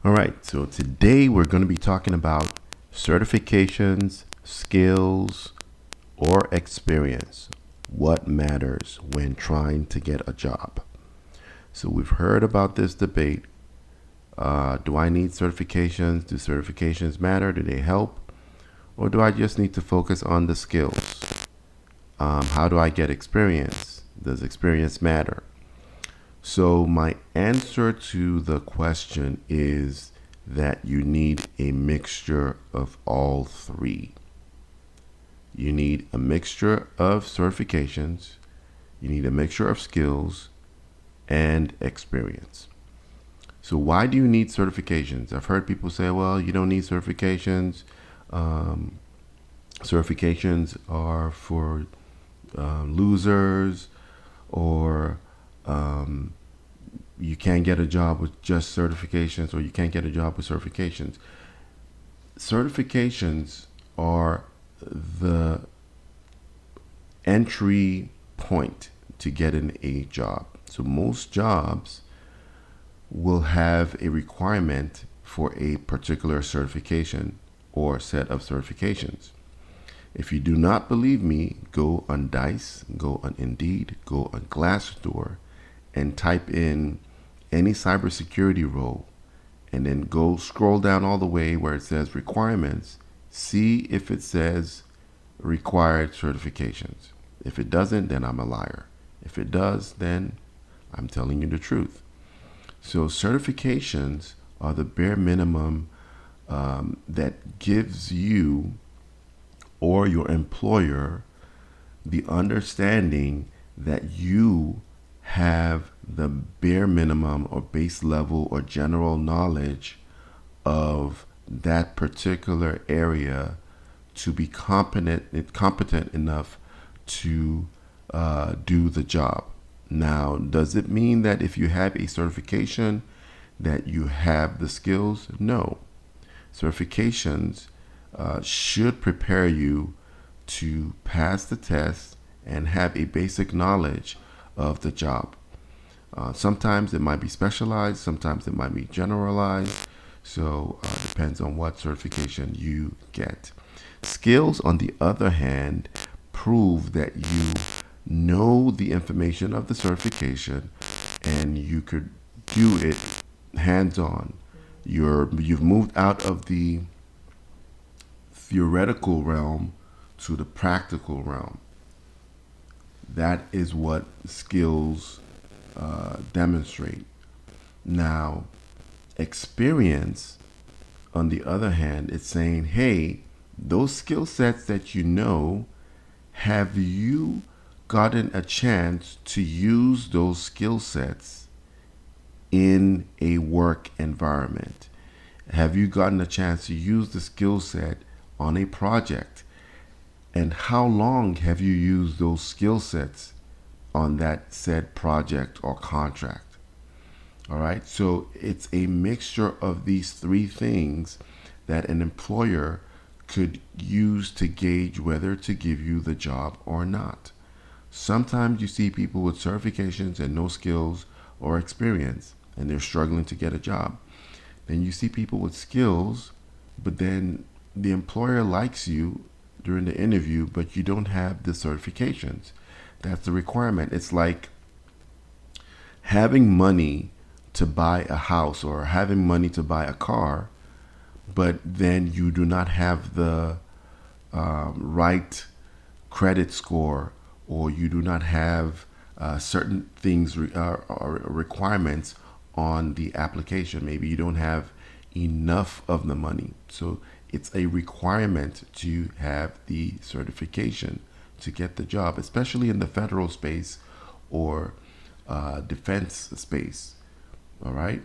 All right, so today we're going to be talking about certifications, skills, or experience. What matters when trying to get a job? So we've heard about this debate. Do I need certifications? Do certifications matter? Do they help? Or do I just need to focus on the skills? How do I get experience? Does experience matter? So, my answer to the question is that you need a mixture of all three. You need a mixture of certifications, you need a mixture of skills, and experience. So, why do you need certifications? I've heard people say, well, you don't need certifications. Um, Certifications are for losers, or um, you can't get a job with just certifications, or you can't get a job with certifications. Certifications are the entry point to getting a job. So most jobs will have a requirement for a particular certification or set of certifications. If you do not believe me, go on Dice, go on Indeed, go on Glassdoor, and type in any cybersecurity role, and then go scroll down all the way where it says requirements. See if it says required certifications. If it doesn't, then I'm a liar. If it does, then I'm telling you the truth. So certifications are the bare minimum that gives you or your employer the understanding that you have the bare minimum or base level or general knowledge of that particular area to be competent enough to do the job. Now, does it mean that if you have a certification that you have the skills? No. Certifications should prepare you to pass the test and have a basic knowledge of the job. Sometimes it might be specialized, sometimes it might be generalized. So depends on what certification you get. Skills, on the other hand, prove that you know the information of the certification and you could do it hands-on. You've moved out of the theoretical realm to the practical realm. That is what skills demonstrate. Now, experience, on the other hand, it's saying, hey, those skill sets that you know, have you gotten a chance to use those skill sets in a work environment? Have you gotten a chance to use the skill set on a project? And how long have you used those skill sets on that said project or contract? All right, so it's a mixture of these three things that an employer could use to gauge whether to give you the job or not. Sometimes you see people with certifications and no skills or experience, and they're struggling to get a job. Then you see people with skills, but then the employer likes you during the interview, but you don't have the certifications. That's the requirement. It's like having money to buy a house or having money to buy a car, but then you do not have the right credit score, or you do not have certain things or requirements on the application. Maybe you don't have enough of the money. So it's a requirement to have the certification to get the job, especially in the federal space or defense space. All right.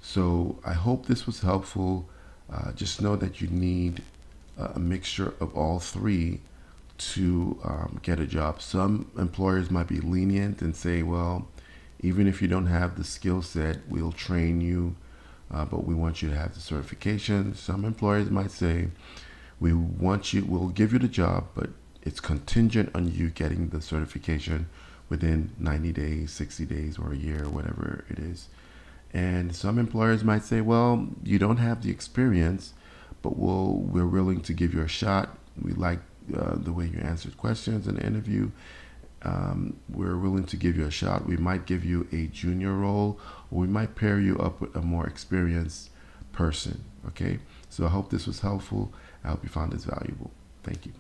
So I hope this was helpful. Just know that you need a mixture of all three to get a job. Some employers might be lenient and say, well, even if you don't have the skill set, we'll train you, but we want you to have the certification. Some employers might say, we'll give you the job, but it's contingent on you getting the certification within 90 days, 60 days, or a year, whatever it is. And some employers might say, well, you don't have the experience, but we're willing to give you a shot. We like the way you answered questions in the interview. We're willing to give you a shot. We might give you a junior role, or we might pair you up with a more experienced person. Okay, so I hope this was helpful. I hope you found this valuable. Thank you.